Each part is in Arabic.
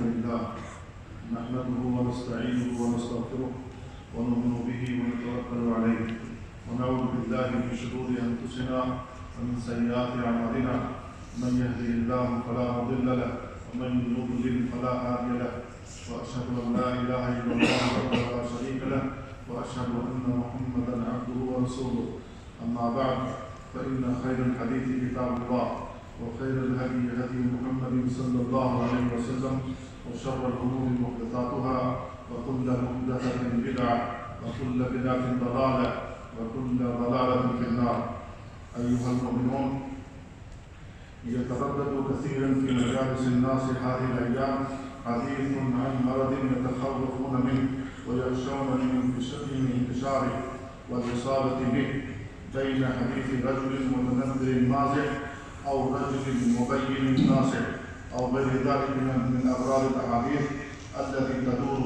لله نحمده ونستعينه ونستغفره ونؤمن به ونتوكل عليه ونعوذ بالله من شرور أنفسنا ومن سيئات أعمالنا من يهده الله فلا مضل له ومن يضلل فلا هادي له وأشهد أن لا إله إلا الله وحده لا شريك له وأشهد أن محمدا عبده ورسوله. أما بعد فإن خير الحديث كتاب الله وخير الهدي هدي محمد صلى الله عليه وسلم وشر الأمور محدثاتها وكل محدثة بدعة وكل بدعة ضلالة وكل ضلالة في النار. أيها المؤمنون، يتردد كثيرا في مجالس الناس هذه الأيام حديث عن مرض يتخوفون منه ويخشون من انتشاره والإصابة به، بين حديث رجل متنبر مازح أو رجل مبين ناصح أو غير ذلك من أغراض الأحاديث التي تدور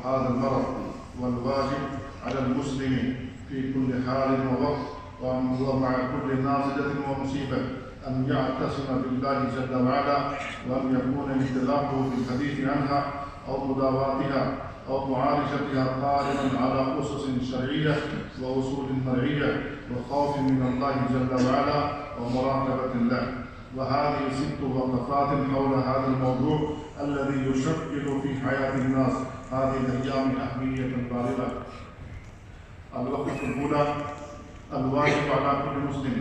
هذا المرض. والواجب على المسلم في كل حال ووقت ومع كل نازلة ومصيبة أن يعتصم بالله جل وعلا، وأن يكون انطلاقه في الحديث عنها أو مداواتها أو معالجتها قائما على أسس شرعية وأصول مرعية وخوف من الله جل وعلا ومراقبة الله. وهذه 6 وقفات حول هذا الموضوع الذي يشكل في حياة الناس هذه الأيام أهمية بالغة. الوقفة الأولى: الواجب على كل مسلم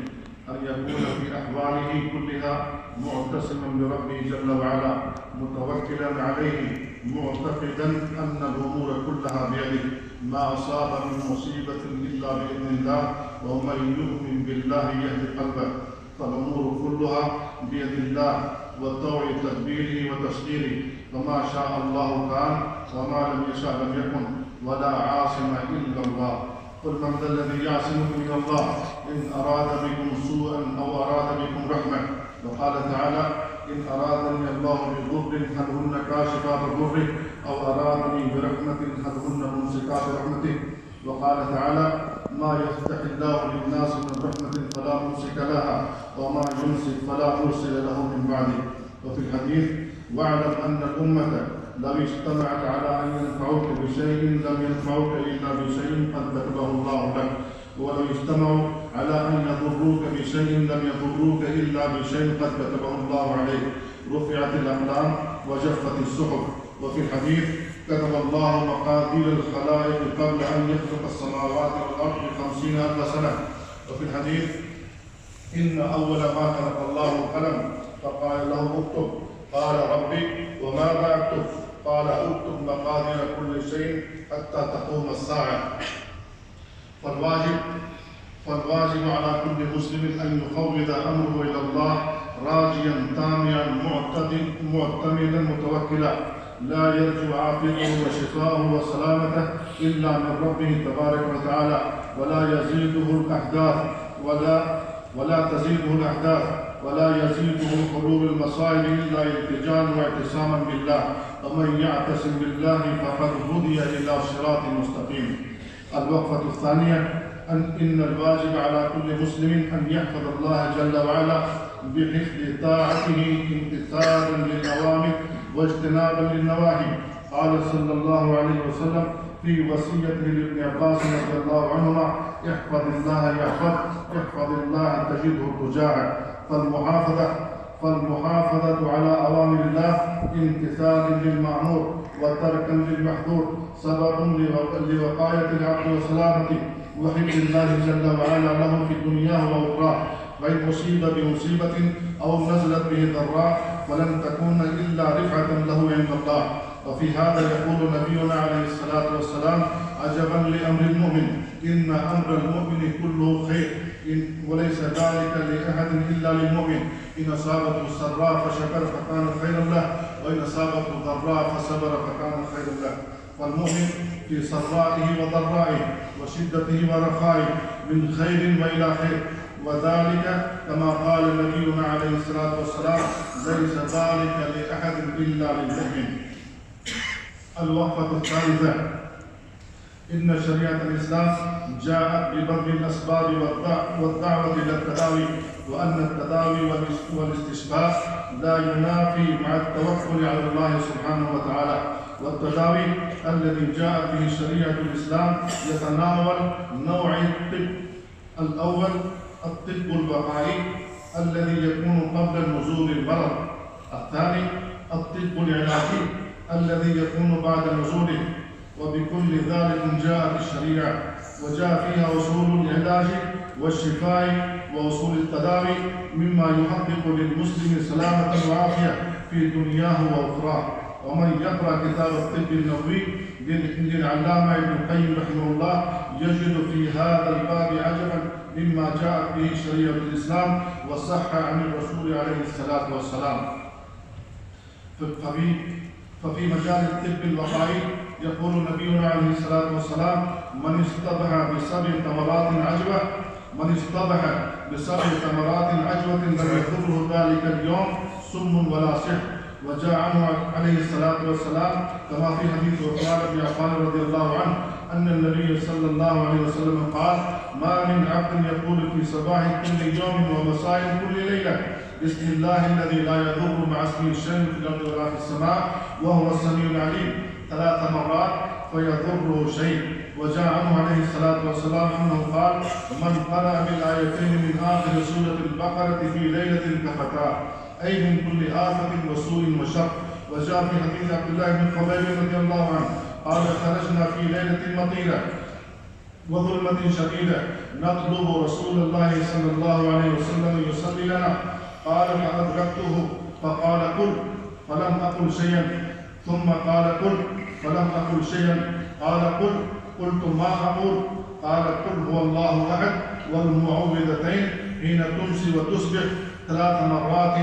أن يكون في أحواله كلها معتصما بربه جل وعلا، متوكلا عليه، معتقدا أن الأمور كلها بيده، ما أصاب من مصيبة إلا بإذن الله، ومن يؤمن بالله يهدي قلبه. فالأمور كلها بيد الله وطوع تدبيره وتسخيره، وما شاء الله كان وما لم يشاء لم يكن، ولا عاصم إلا الله. قل من ذا الذي يعصمكم من الله إن أراد بكم سوءا أو أراد بكم رحمة. وقال تعالى: إن أرادني الله بضر هل هن كاشفات ضره، أو أرادني برحمة هل هن ممسكات رحمته. وقال تعالى: ما يفتح الله للناس من رحمة فلا ممسك لها، وما يمسك فلا مرسل له من بعده. وفي الحديث: واعلم أن الأمة لو اجتمعت على أن ينفعوك بشيء لم ينفعوك إلا بشيء قد كتبه الله لك، ولو اجتمعوا على أن يضروك بشيء لم يضروك إلا بشيء قد كتبه الله عليك. رفعت الأقلام وجفت الصحف. وفي الحديث: كتب الله مقادير الخلائق قبل أن يخلق السماوات والأرض ب50,000 سنة. وفي الحديث: إن أول ما خلق الله القلم فقال له اكتب، قال ربي وماذا أكتب؟ قال اكتب مقادير كل شيء حتى تقوم الساعة. فالواجب على كل مسلم أن يفوض أمره إلى الله راجيا تامعا معتمدا متوكلا، لا يرجو عافيته وشفاءه وسلامته إلا من ربه تبارك وتعالى، ولا تزيده الأحداث ولا يزيده حلول المصائب إلا التجاء واعتصاما بالله. ومن يعتصم بالله فقد هدي إلى صراط مستقيم. الوقفة الثانية: إن الواجب على كل مسلم أن يحفظ الله جل وعلا بحفظ طاعته امتثالا للأوامر واجتنابا للنواهي. قال صلى الله عليه وسلم في وصيته لابن عباس رضي الله عنهما: احفظ الله احفظ الله تجده تجاهك. فالمحافظة على أوامر الله امتثال للمأمور وتركا للمحظور سبب لوقاية العبد وسلامته وحفظ الله جل وعلا له في دنياه وأخراه. وإن أصيب بمصيبة أو نزلت به ضراء فلن تكون إلا رفعة له عند الله. وفي هذا يقول نبينا عليه الصلاة والسلام: عجبا لأمر المؤمن، إن أمر المؤمن كله خير، وليس ذلك لأحد إلا للمؤمن. إن أصابته سراء فشكر فكان خيرا له، وإن أصابته ضراء فصبر فكان خيرا له. فالمؤمن في سرائه وضرائه وشدته ورخائه من خير وإلى خير، وذلك كما قال نبينا عليه الصلاة والسلام: ليس ذلك لأحد إلا للمؤمن. الوقفة الثالثة: إن شريعة الإسلام جاءت ببذل الأسباب والدعوة إلى التداوي، وأن التداوي والاستشفاء لا ينافي مع التوكل على الله سبحانه وتعالى. والتداوي الذي جاءت به شريعة الإسلام يتناول نوعي الطب: الأول الطب الوقائي الذي يكون قبل نزول المرض، الثاني الطب العلاجي الذي يكون بعد نزوله، وبكل ذلك جاءت الشريعة، وجاء فيها أصول العلاج والشفاء وأصول التداوي مما يحقق للمسلم سلامة وعافية في دنياه وأخراه. ومن يقرأ كتاب الطب النبوي للعلامة ابن القيم رحمه الله يجد في هذا الباب عجبا مما جاءت به شريعة الإسلام وصح عن الرسول عليه الصلاة والسلام. ففي مجال الطب الوقائي يقول نبينا عليه الصلاة والسلام: من اصطبح بسبع تمرات عجوة لم يضره ذلك اليوم سم ولا سحر. وجاء عنه عليه الصلاة والسلام كما في حديث عثمان بن عفان رضي الله عنه أن النبي صلى الله عليه وسلم قال: ما من عبد يقول في صباح كل يوم ومساء كل ليلة بسم الله الذي لا يضر مع اسمه شيء في الأرض ولا في السماء وهو السميع العليم 3 مرات فيضره شيء. وجاء عنه عليه الصلاة والسلام أنه قال: من قرأ بالآيتين من آخر سورة البقرة في ليلة كفتاه، أي من كل آفة وسوء وشر. وجاء في حديث عبد الله بن خبيب رضي الله عنه قال: خرجنا في ليلة مطيرة وظلمة شديدة نطلب رسول الله صلى الله عليه وسلم يصلي لنا، قال: فأدركته فقال: قل، فلم أقل شيئا، ثم قال: قل، فلم أقل شيئا، قال: قل، قلت: ما أقول؟ قال: قل هو الله أحد والمعوذتين حين تمسي وتصبح 3 مرات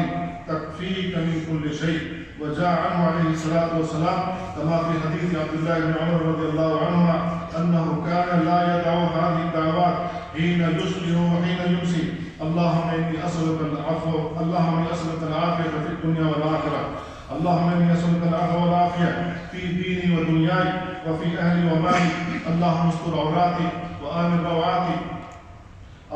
تكفيك من كل شيء. وجاء عنه عليه الصلاة والسلام كما في حديث عبد الله بن عمر رضي الله عنهما أنه كان لا يدع هذه الدعوات حين يصبح وحين يمسي: اللهم إني أسألك العفو، اللهم إني أسألك العافية في الدنيا والآخرة، اللهم إني أسألك العفو والعافية في ديني ودنياي وفي أهلي ومالي، اللهم استر عوراتي وآمن روعاتي،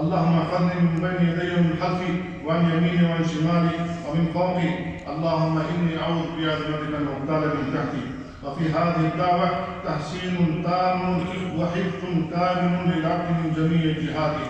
اللهم احفظني من بين يدي ومن خلفي وعن يميني وعن شمالي ومن فوقي، اللهم إني أعوذ بعظمتك أن أغتال من تحتي. وفي هذه الدعوة تحسين تام وحفظ كامل للعبد من جميع جهاته.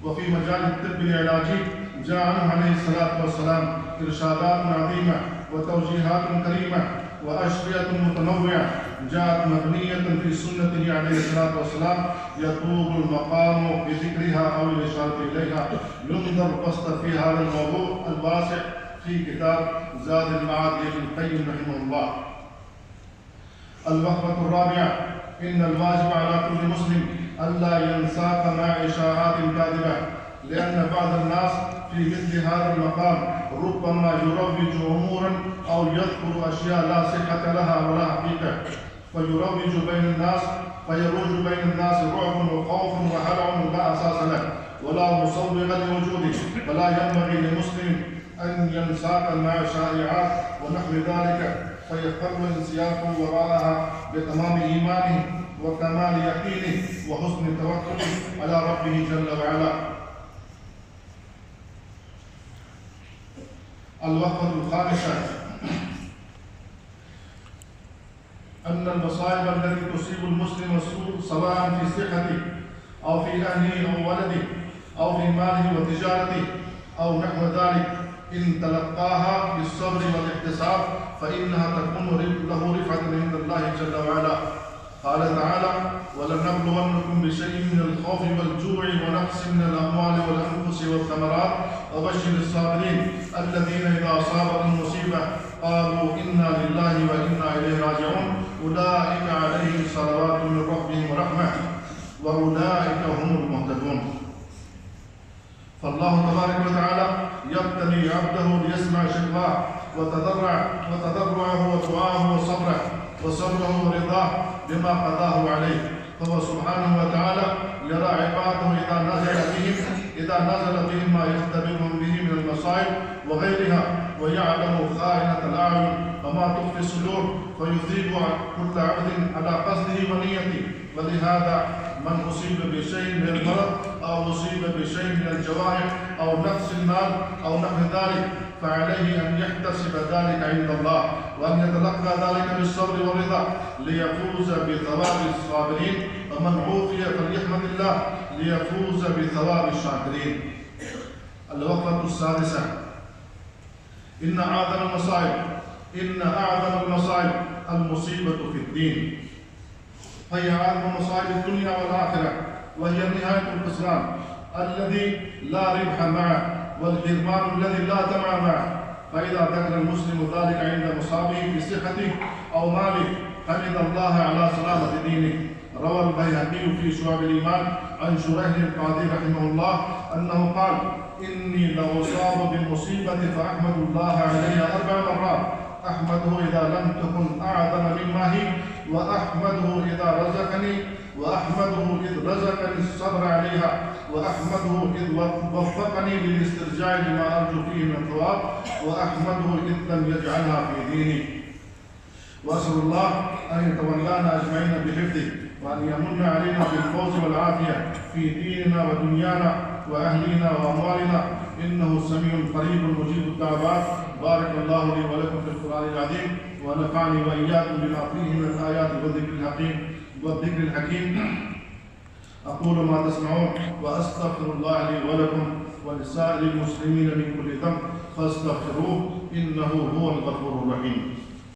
وفي مجال الطب العلاجي جاء عنه عليه الصلاة والسلام إرشادات عظيمة وتوجيهات كريمة وأشفية متنوعة جاءت مبنية في سنته عليه الصلاة والسلام يطول المقام بذكرها أو الإشارة إليها. ينظر بسط في هذا الموضوع الواسع في كتاب زاد المعاد لابن القيم رحمه الله. الوقفة الرابعة: إن الواجب على كل مسلم ألا ينساق مع إشاعات كاذبة، لأن بعض الناس في مثل هذا المقام ربما يروج أمورا أو يذكر أشياء لا صحة لها ولا حقيقة، فيروج بين الناس رعب وخوف وهلع لا أساس له ولا مسوغ لوجوده. فلا ينبغي لمسلم أن ينساق مع شائعات ونحو ذلك فيقر انسياقه وراءها بتمام إيمانه وكمال يقينه وحسن توكله على ربه جل وعلا. الوقفة الخامسة: أن المصائب التي تصيب المسلم سواء في صحته أو في أهله أو ولده أو في ماله وتجارته أو نحو ذلك إن تلقاها بالصبر والاحتساب فإنها تكون له رفعة عند الله جل وعلا. قال تعالى: ولنبلونكم بشيء من الخوف والجوع ونقص من الأموال والأنفس والثمرات وبشر الصابرين الذين إذا أصابتهم مصيبة قالوا إنا لله وإنا إليه راجعون أولئك عليهم صلوات من ربهم ورحمة وأولئك هم المهتدون. فالله تبارك وتعالى يبتلي عبده ليسمع شكواه وتضرعه ودعاه وصبره ورضاه بما قضاه عليه. فهو سبحانه وتعالى يرى عباده إذا نزل بهم ما يختبرهم به من المصائب وغيرها ويعلم خائنة الأعين وما تخفي الصدور، فيثيب كل عبد على قصده ونيته. ولهذا من أصيب بشيء من المرض أو أصيب بشيء من الجوارح أو نقص المال أو نحو ذلك فعليه أن يحتسب ذلك عند الله، وأن يتلقى ذلك بالصبر والرضا ليفوز بثواب الصابرين، ومن عوفي فليحمد الله ليفوز بثواب الشاكرين. الوقفة السادسة: إن أعظم المصائب المصيبة في الدين، فهي أعظم مصائب الدنيا والآخرة، وهي نهاية الخسران الذي لا ربح معه، والحرمان الذي لا طمع معه. فإذا ذكر المسلم ذلك عند مصابه في صحته أو ماله حمد الله على سلامة دينه. روى البيهقي في شعب الإيمان عن شريح القاضي رحمه الله أنه قال: إني لأصاب بالمصيبة فأحمد الله عليها 4 مرات، أحمده إذا لم تكن أعظم مما هي، وأحمده إذا رزقني، وأحمده إذ رزقني الصبر عليها، وأحمده إذ وفقني للاسترجاع لما أرجو فيه من الثواب، وأحمده إذ لم يجعلها في ديني. وأسأل الله أن يتولانا أجمعين بحفظه، وأن يمن علينا بالفوز والعافية في ديننا ودنيانا وأهلنا وأموالنا، إنه سميع قريب مجيب الدعوات. بارك الله لي ولكم في القرآن العظيم، ونفعني وإياكم بما فيه من الآيات والذكر الحكيم. أقول ما تسمعون، وأستغفر الله لي ولكم ولسائر المسلمين من كل ذنب، فاستغفروه إنه هو الغفور الرحيم.